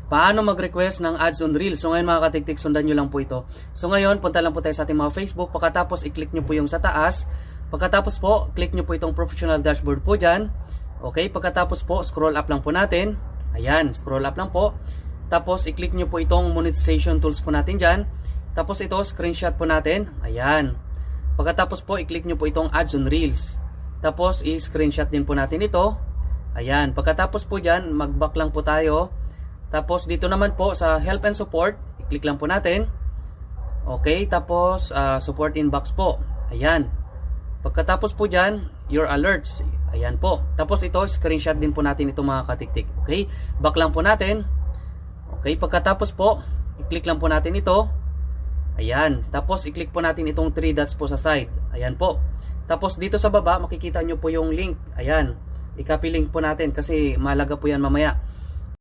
paano mag-request ng ads on Reels. So ngayon mga katiktik, sundan nyo lang po ito. So ngayon, punta lang po tayo sa ating mga Facebook. Pagkatapos, i-click nyo po yung sa taas. Pagkatapos po, click nyo po itong professional dashboard po dyan. Okay, pagkatapos po, scroll up lang po natin. Ayan, scroll up lang po. Tapos, i-click nyo po itong monetization tools po natin dyan. Tapos ito, screenshot po natin. Ayan. Pagkatapos po, i-click nyo po itong ads on Reels. Tapos, i-screenshot din po natin ito. Ayan. Pagkatapos po dyan, mag-back lang po tayo. Tapos, dito naman po sa help and support, i-click lang po natin. Okay, tapos, support inbox po. Ayan. Pagkatapos po dyan, your alerts. Ayan po. Tapos ito, screenshot din po natin ito mga katiktik. Okay, back lang po natin. Okay, pagkatapos po, i-click lang po natin ito. Ayan. Tapos, i-click po natin itong 3 dots po sa side. Ayan po. Tapos, dito sa baba, makikita nyo po yung link. Ayan. I-copy link po natin kasi mahalaga po yan mamaya.